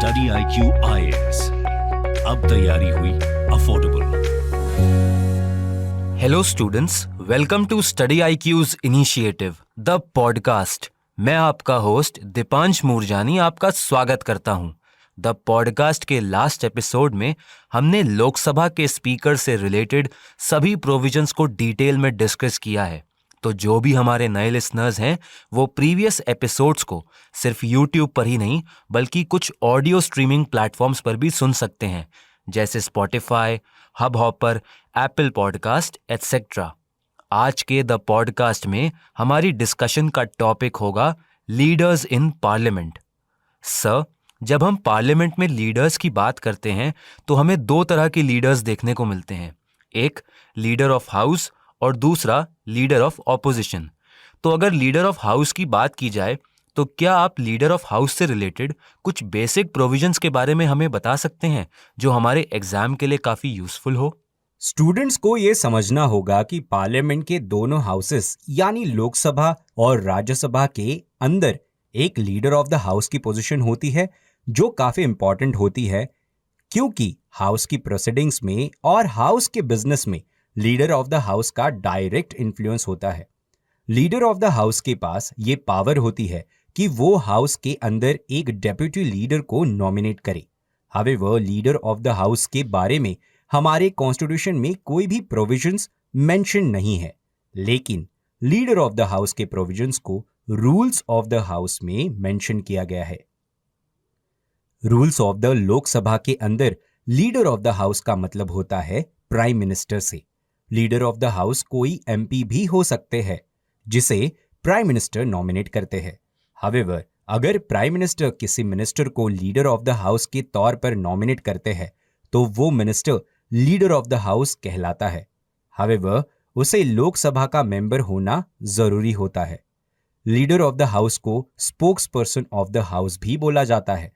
Study IQ IAS, अब तैयारी हुई affordable. Hello students, welcome to study IQ's initiative the podcast. मैं आपका होस्ट दीपांश मूरजानी आपका स्वागत करता हूं। द पॉडकास्ट के लास्ट एपिसोड में हमने लोकसभा के स्पीकर से रिलेटेड सभी प्रोविजंस को डिटेल में डिस्कस किया है। तो जो भी हमारे नए लिसनर्स हैं वो प्रीवियस एपिसोड्स को सिर्फ यूट्यूब पर ही नहीं बल्कि कुछ ऑडियो स्ट्रीमिंग प्लेटफॉर्म्स पर भी सुन सकते हैं, जैसे Spotify, Hubhopper, Apple podcast etcetera. आज के द पॉडकास्ट में हमारी डिस्कशन का टॉपिक होगा लीडर्स इन पार्लियामेंट। सर, जब हम पार्लियामेंट में लीडर्स की बात करते हैं तो हमें दो तरह के लीडर्स देखने को मिलते हैं, एक लीडर ऑफ हाउस और दूसरा लीडर ऑफ ऑपोजिशन। तो अगर लीडर ऑफ हाउस की बात की जाए तो क्या आप लीडर ऑफ हाउस से रिलेटेड कुछ बेसिक प्रोविजंस के बारे में हमें बता सकते हैं जो हमारे एग्जाम के लिए काफी यूजफुल हो? स्टूडेंट्स को ये समझना होगा कि पार्लियामेंट के दोनों हाउसेस यानी लोकसभा और राज्यसभा के अंदर एक लीडर ऑफ द हाउस की पोजीशन होती है जो काफी इंपॉर्टेंट होती है, क्योंकि हाउस की प्रोसीडिंग्स में और हाउस के बिजनेस में लीडर ऑफ द हाउस का डायरेक्ट इन्फ्लुएंस होता है। लीडर ऑफ द हाउस के पास ये पावर होती है कि वो हाउस के अंदर एक डेप्यूटी लीडर को नॉमिनेट करे। However, leader of the house के बारे में हमारे कॉन्स्टिट्यूशन में कोई भी प्रोविजंस मेंशन नहीं है, लेकिन लीडर ऑफ द हाउस के प्रोविजंस को रूल्स ऑफ द हाउस में मेंशन किया गया है। रूल्स ऑफ द लोकसभा के अंदर लीडर ऑफ द हाउस का मतलब होता है प्राइम मिनिस्टर से। लीडर ऑफ द हाउस कोई MP भी हो सकते हैं जिसे प्राइम मिनिस्टर नॉमिनेट करते हैं। हावेवर, अगर प्राइम मिनिस्टर किसी मिनिस्टर को लीडर ऑफ द हाउस के तौर पर नॉमिनेट करते हैं तो वो minister leader of the house कहलाता है। हावेवर, उसे लोकसभा का मेंबर होना जरूरी होता है। लीडर ऑफ द हाउस को spokes person of the house भी बोला जाता है।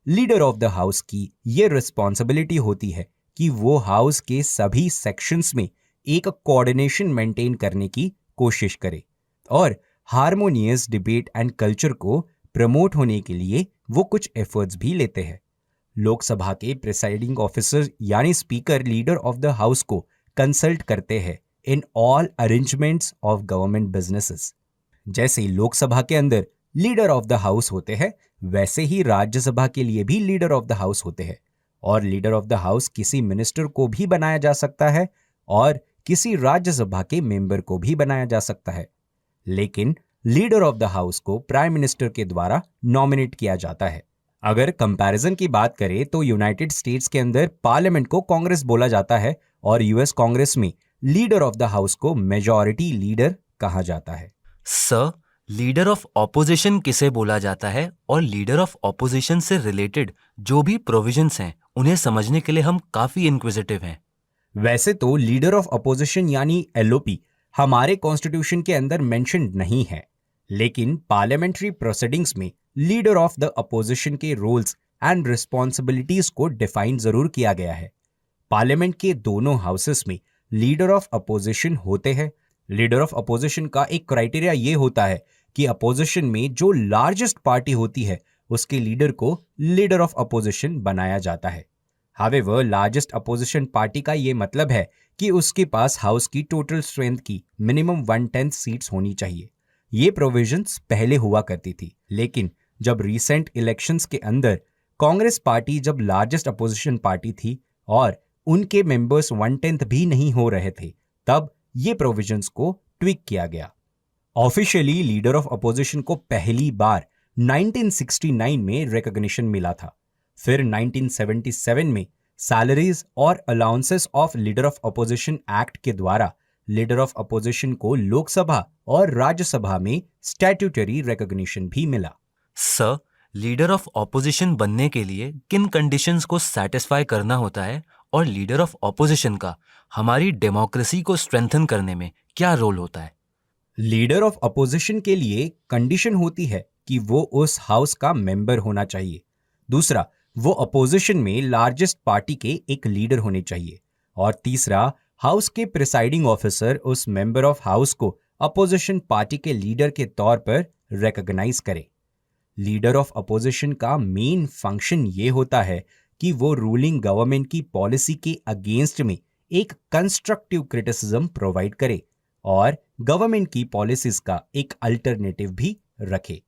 लीडर ऑफ द हाउस की ये रिस्पॉन्सिबिलिटी होती है कि वो हाउस के सभी सेक्शंस में एक कोऑर्डिनेशन मेंटेन करने की कोशिश करे और हार्मोनियस डिबेट एंड कल्चर को प्रमोट होने के लिए वो कुछ एफर्ट्स भी लेते हैं। लोकसभा के प्रिसाइडिंग ऑफिसर यानी speaker leader of the house को कंसल्ट करते हैं in all arrangements of government businesses. जैसे लोकसभा के अंदर लीडर ऑफ द हाउस होते हैं, वैसे ही राज्यसभा के लिए भी लीडर ऑफ द हाउस होते हैं। और लीडर ऑफ द हाउस किसी मिनिस्टर को भी बनाया जा सकता है और किसी राज्यसभा के मेंबर को भी बनाया जा सकता है, लेकिन लीडर ऑफ द हाउस को प्राइम मिनिस्टर के द्वारा नॉमिनेट किया जाता है। अगर कंपैरिजन की बात करें तो यूनाइटेड स्टेट्स के अंदर पार्लियामेंट को कांग्रेस बोला जाता है और US कांग्रेस में लीडर ऑफ द हाउस को मेजॉरिटी लीडर कहा जाता है। सर, लीडर ऑफ ऑपोजिशन किसे बोला जाता है और लीडर ऑफ ऑपोजिशन से रिलेटेड जो भी प्रोविजंस हैं उन्हें समझने के लिए हम काफी इंक्विजिटिव हैं। वैसे तो लीडर ऑफ अपोजिशन यानी LOP हमारे कॉन्स्टिट्यूशन के अंदर मेंशन्ड नहीं है, लेकिन पार्लियामेंट्री प्रोसीडिंग्स में लीडर ऑफ द अपोजिशन के रोल्स एंड रिस्पॉन्सिबिलिटीज को डिफाइन जरूर किया गया है। पार्लियामेंट के दोनों हाउसेस में लीडर ऑफ अपोजिशन होते हैं। लीडर ऑफ अपोजिशन का एक क्राइटेरिया ये होता है कि अपोजिशन में जो लार्जेस्ट पार्टी होती है उसके लीडर को लीडर ऑफ अपोजिशन बनाया जाता है। हावेवर, लार्जेस्ट अपोजिशन पार्टी का ये मतलब है कि उसके पास हाउस की टोटल स्ट्रेंथ की मिनिमम 1/10 सीट्स होनी चाहिए। ये प्रोविजंस पहले हुआ करती थी, लेकिन जब रिसेंट इलेक्शंस के अंदर कांग्रेस पार्टी जब लार्जेस्ट अपोजिशन पार्टी थी और उनके मेंबर्स 1/10 भी नहीं हो रहे थे, तब ये प्रोविजंस को ट्विक किया गया। ऑफिशियली लीडर ऑफ अपोजिशन को पहली बार 1969 में रिकॉग्निशन मिला था। फिर 1977 में सैलरीज और allowances of leader of opposition act के द्वारा लीडर ऑफ अपोजिशन को लोकसभा और राज्यसभा में स्टैट्यूटरी रिकॉग्निशन भी मिला। सर, लीडर ऑफ ऑपोजिशन बनने के लिए किन कंडीशंस को सेटिस्फाई करना होता है और लीडर ऑफ ऑपोजिशन का हमारी डेमोक्रेसी को स्ट्रेंथन करने में क्या रोल होता है? लीडर ऑफ अपोजिशन के लिए कंडीशन होती है कि वो उस हाउस का मेंबर होना चाहिए। दूसरा, वो अपोजिशन में लार्जेस्ट पार्टी के एक लीडर होने चाहिए। और तीसरा, हाउस के प्रिसाइडिंग ऑफिसर उस मेंबर ऑफ हाउस को अपोजिशन पार्टी के लीडर के तौर पर रिकॉग्नाइज करे। लीडर ऑफ अपोजिशन का मेन फंक्शन ये होता है कि वो रूलिंग गवर्नमेंट की पॉलिसी के अगेंस्ट में एक कंस्ट्रक्टिव क्रिटिसिज्म प्रोवाइड करे और गवर्नमेंट की पॉलिसीज का एक अल्टरनेटिव भी रखे।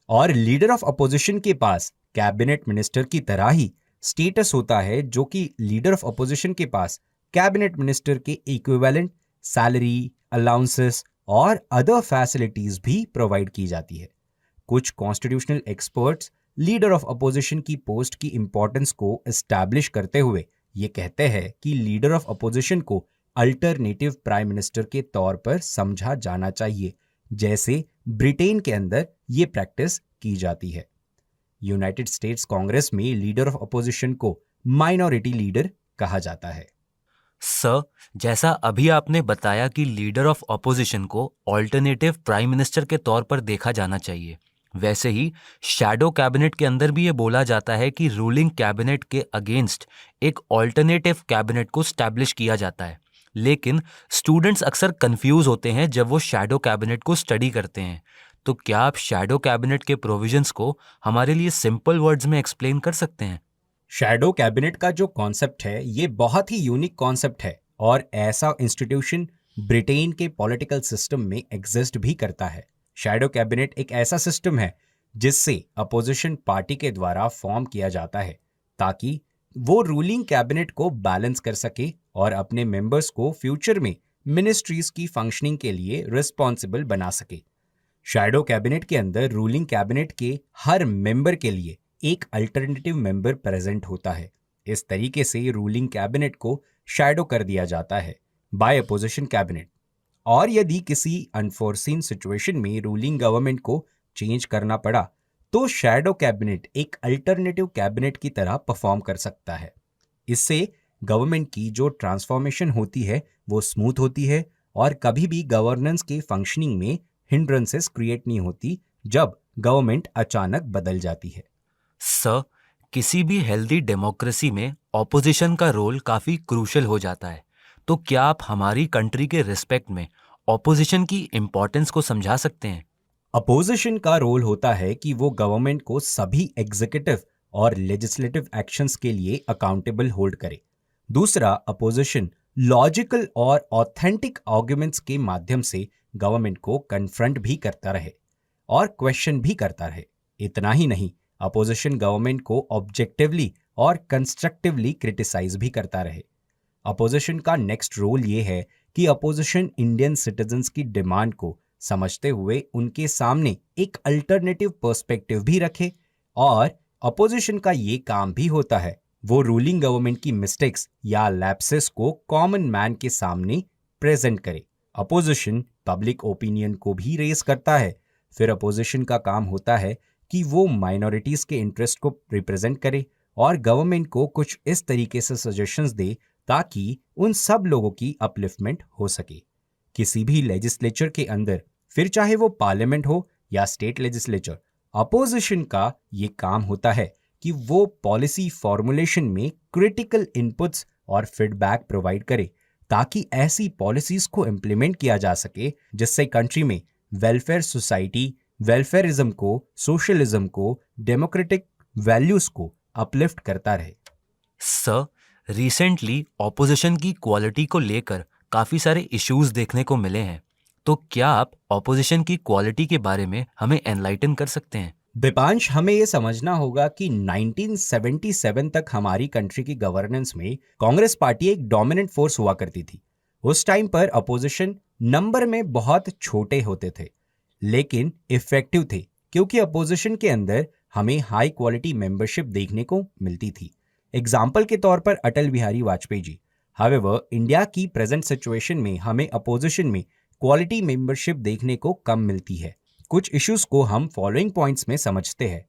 और लीडर ऑफ अपोजिशन के पास कैबिनेट मिनिस्टर की तरह ही स्टेटस होता है, जो कि लीडर ऑफ अपोजिशन के पास कैबिनेट मिनिस्टर के इक्विवेलेंट सैलरी, अलाउंसेस और अदर फैसिलिटीज भी प्रोवाइड की जाती है। कुछ constitutional experts leader of opposition की पोस्ट की इंपॉर्टेंस को एस्टैब्लिश करते हुए ये कहते हैं कि लीडर ऑफ अपोजिशन को अल्टरनेटिव प्राइम मिनिस्टर के तौर पर समझा जाना चाहिए, जैसे ब्रिटेन के अंदर ये प्रैक्टिस की जाती है। यूनाइटेड स्टेट्स कांग्रेस में लीडर ऑफ अपोजिशन को माइनॉरिटी लीडर कहा जाता है। सर, जैसा अभी आपने बताया कि लीडर ऑफ ऑपोजिशन को ऑल्टरनेटिव प्राइम मिनिस्टर के तौर पर देखा जाना चाहिए, वैसे ही शैडो कैबिनेट के अंदर भी ये बोला जाता है कि रूलिंग कैबिनेट के अगेंस्ट एक ऑल्टरनेटिव कैबिनेट को स्टैब्लिश किया जाता है। लेकिन स्टूडेंट्स अक्सर कंफ्यूज होते हैं जब वो शैडो कैबिनेट को स्टडी करते हैं। तो क्या आप शैडो कैबिनेट के प्रोविजंस को हमारे लिए सिंपल वर्ड्स में एक्सप्लेन कर सकते हैं? शैडो कैबिनेट का जो कॉन्सेप्ट है ये बहुत ही यूनिक कॉन्सेप्ट है और ऐसा इंस्टीट्यूशन ब्रिटेन के पॉलिटिकल सिस्टम में एग्जिस्ट भी करता है। शैडो कैबिनेट एक ऐसा सिस्टम है जिससे अपोजिशन पार्टी के द्वारा फॉर्म किया जाता है ताकि वो रूलिंग कैबिनेट को बैलेंस कर सके और अपने मेंबर्स को फ्यूचर में मिनिस्ट्रीज की फंक्शनिंग के लिए रिस्पॉन्सिबल बना सके। शैडो कैबिनेट के अंदर रूलिंग कैबिनेट के हर मेंबर के लिए एक अल्टरनेटिव मेंबर प्रेजेंट होता है। इस तरीके से रूलिंग कैबिनेट को शैडो कर दिया जाता है बाय अपोजिशन कैबिनेट। और यदि किसी अनफोर्सीन सिचुएशन में रूलिंग गवर्नमेंट को चेंज करना पड़ा तो शैडो कैबिनेट एक अल्टरनेटिव कैबिनेट की तरह परफॉर्म कर सकता है। इससे गवर्नमेंट की जो ट्रांसफॉर्मेशन होती है वो स्मूथ होती है और कभी भी गवर्नेंस के फंक्शनिंग में हिंड्रेंसेस क्रिएट नहीं होती जब गवर्नमेंट अचानक बदल जाती है। सर, किसी भी हेल्दी डेमोक्रेसी में ऑपोजिशन का रोल काफ़ी क्रूशल हो जाता है। तो क्या आप हमारी कंट्री के रिस्पेक्ट में ऑपोजिशन की इम्पोर्टेंस को समझा सकते हैं? अपोजिशन का रोल होता है कि वो गवर्नमेंट को सभी एग्जीक्यूटिव और लेजिस्लेटिव एक्शंस के लिए अकाउंटेबल होल्ड करे। दूसरा, अपोजिशन लॉजिकल और ऑथेंटिक आर्गुमेंट्स के माध्यम से गवर्नमेंट को कन्फ्रंट भी करता रहे और क्वेश्चन भी करता रहे। इतना ही नहीं, अपोजिशन गवर्नमेंट को ऑब्जेक्टिवली और कंस्ट्रक्टिवली क्रिटिसाइज भी करता रहे। अपोजिशन का नेक्स्ट रोल ये है कि अपोजिशन इंडियन सिटीजन्स की डिमांड को समझते हुए उनके सामने एक अल्टरनेटिव पर्सपेक्टिव भी रखे और अपोजिशन का ये काम भी होता है वो रूलिंग गवर्नमेंट की मिस्टेक्स या लैप्सेस को कॉमन मैन के सामने प्रेजेंट करे। अपोजिशन पब्लिक ओपिनियन को भी रेज करता है। फिर अपोजिशन का काम होता है कि वो माइनॉरिटीज के इंटरेस्ट को रिप्रेजेंट करे और गवर्नमेंट को कुछ इस तरीके से सजेशंस दे ताकि उन सब लोगों की अपलिफ्टमेंट हो सके। किसी भी लेजिस्लेचर के अंदर, फिर चाहे वो पार्लियामेंट हो या स्टेट लेजिस्लेचर, अपोजिशन का ये काम होता है कि वो पॉलिसी फॉर्मुलेशन में क्रिटिकल इनपुट्स और फीडबैक प्रोवाइड करे ताकि ऐसी पॉलिसीज को इम्प्लीमेंट किया जा सके जिससे कंट्री में वेलफेयर सोसाइटी, वेलफेयरिज्म को, सोशलिज्म को, डेमोक्रेटिक वैल्यूज को अपलिफ्ट करता रहे। सर, रिसेंटली ऑपोजिशन की क्वालिटी को लेकर काफ़ी सारे इश्यूज देखने को मिले हैं। तो क्या आप ऑपोजिशन की क्वालिटी के बारे में हमें एनलाइटन कर सकते हैं? दीपांश, हमें यह समझना होगा कि 1977 तक हमारी कंट्री की गवर्नेंस में कांग्रेस पार्टी एक डोमिनेंट फोर्स हुआ करती थी। उस टाइम पर अपोजिशन नंबर में बहुत छोटे होते थे लेकिन इफेक्टिव थे क्योंकि अपोजिशन के अंदर हमें हाई क्वालिटी मेंबरशिप देखने को मिलती थी। एग्जाम्पल के तौर पर अटल बिहारी वाजपेयी जी। हावेवर, इंडिया की प्रेजेंट सिचुएशन में हमें अपोजिशन में क्वालिटी मेंबरशिप देखने को कम मिलती है। कुछ इश्यूज को हम फॉलोइंग पॉइंट्स में समझते हैं।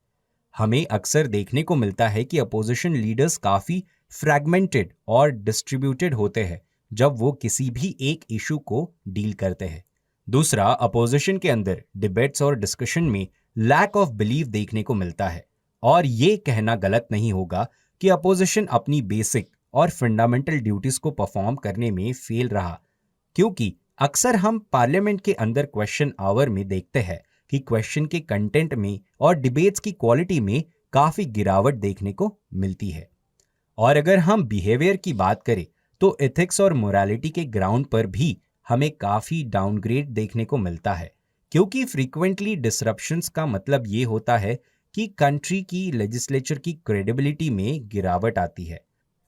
हमें अक्सर देखने को मिलता है कि अपोजिशन लीडर्स काफी फ्रैगमेंटेड और डिस्ट्रीब्यूटेड होते हैं जब वो किसी भी एक इशू को डील करते हैं। दूसरा, अपोजिशन के अंदर डिबेट्स और डिस्कशन में लैक ऑफ बिलीव देखने को मिलता है और ये कहना गलत नहीं होगा कि अपोजिशन अपनी बेसिक और फंडामेंटल ड्यूटीज को परफॉर्म करने में फेल रहा, क्योंकि अक्सर हम पार्लियामेंट के अंदर क्वेश्चन आवर में देखते हैं कि क्वेश्चन के कंटेंट में और डिबेट्स की क्वालिटी में काफी गिरावट देखने को मिलती है। और अगर हम बिहेवियर की बात करें तो एथिक्स और मोरालिटी के ग्राउंड पर भी हमें काफी डाउनग्रेड देखने को मिलता है, क्योंकि फ्रीक्वेंटली डिसरप्शंस का मतलब ये होता है कि कंट्री की लेजिस्लेचर की क्रेडिबिलिटी में गिरावट आती है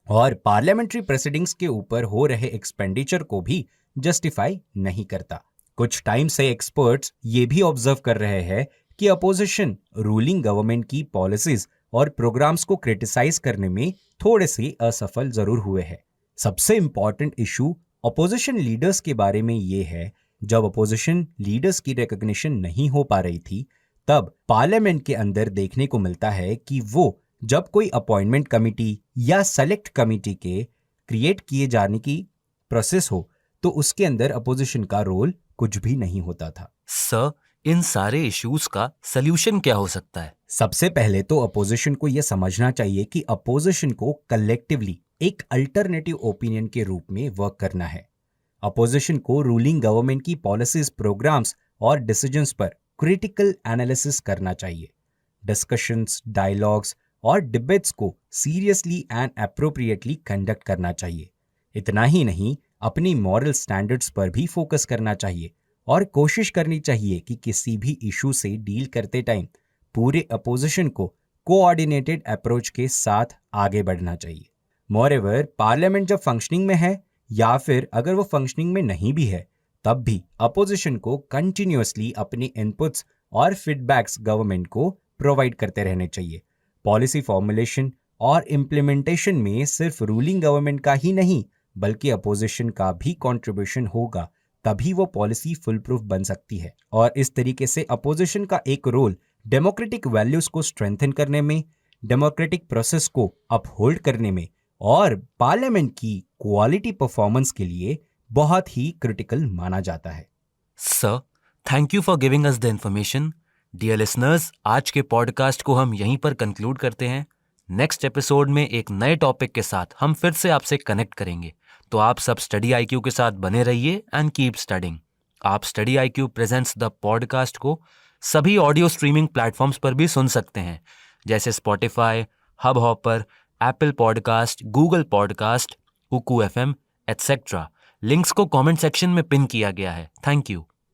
और पार्लियामेंट्री प्रेसिडिंग्स के ऊपर हो रहे एक्सपेंडिचर को भी जस्टिफाई नहीं करता। कुछ टाइम से एक्सपर्ट्स ये भी ऑब्जर्व कर रहे हैं कि अपोजिशन रूलिंग गवर्नमेंट की पॉलिसीज और प्रोग्राम्स को क्रिटिसाइज करने में थोड़े से असफल जरूर हुए हैं। सबसे इंपॉर्टेंट इशू अपोजिशन लीडर्स के बारे में ये है, जब अपोजिशन लीडर्स की रिकॉग्निशन नहीं हो पा रही थी तब पार्लियामेंट के अंदर देखने को मिलता है कि वो जब कोई अपॉइंटमेंट कमिटी या सेलेक्ट कमिटी के क्रिएट किए जाने की प्रोसेस हो तो उसके अंदर अपोजिशन का रोल कुछ भी नहीं होता था। सर, इन सारे इश्यूज का सल्यूशन क्या हो सकता है? सबसे पहले तो अपोजिशन को यह समझना चाहिए कि अपोजिशन को कलेक्टिवली एक अल्टरनेटिव ओपिनियन के रूप में वर्क करना है। अपोजिशन को रूलिंग गवर्नमेंट की पॉलिसीज, प्रोग्राम्स और डिसीजंस पर क्रिटिकल एनालिसिस करना चाहिए। डिस्कशंस, डायलॉग्स और डिबेट्स को सीरियसली एंड एप्रोप्रिएटली कंडक्ट करना चाहिए। इतना ही नहीं, अपनी मॉरल स्टैंडर्ड्स पर भी फोकस करना चाहिए और कोशिश करनी चाहिए कि किसी भी इशू से डील करते टाइम पूरे अपोजिशन को कोऑर्डिनेटेड अप्रोच के साथ आगे बढ़ना चाहिए। मोरेवर, पार्लियामेंट जब फंक्शनिंग में है या फिर अगर वो फंक्शनिंग में नहीं भी है तब भी अपोजिशन को कंटिन्यूअसली अपने इनपुट्स और फीडबैक्स गवर्नमेंट को प्रोवाइड करते रहने चाहिए। पॉलिसी फॉर्मुलेशन और इम्प्लीमेंटेशन में सिर्फ रूलिंग गवर्नमेंट का ही नहीं बल्कि अपोजिशन का भी कंट्रीब्यूशन होगा, तभी वो पॉलिसी फुल प्रूफ बन सकती है। और इस तरीके से अपोजिशन का एक रोल डेमोक्रेटिक वैल्यूज को स्ट्रेंथन करने में, डेमोक्रेटिक प्रोसेस को अपहोल्ड करने में और पार्लियामेंट की क्वालिटी परफॉर्मेंस के लिए बहुत ही क्रिटिकल माना जाता है। Sir, thank you for giving us the information. Dear listeners, आज के पॉडकास्ट को हम यहीं पर कंक्लूड करते हैं। नेक्स्ट एपिसोड में एक नए टॉपिक के साथ हम फिर से आपसे कनेक्ट करेंगे। तो आप सब स्टडी IQ के साथ बने रहिए एंड कीप स्टडिंग। आप study IQ presents the podcast को सभी ऑडियो स्ट्रीमिंग प्लेटफॉर्म्स पर भी सुन सकते हैं, जैसे Spotify, Hubhopper, Apple podcast, Google podcast, Kuku FM, etcetera. Links को कमेंट सेक्शन में पिन किया गया है। Thank you.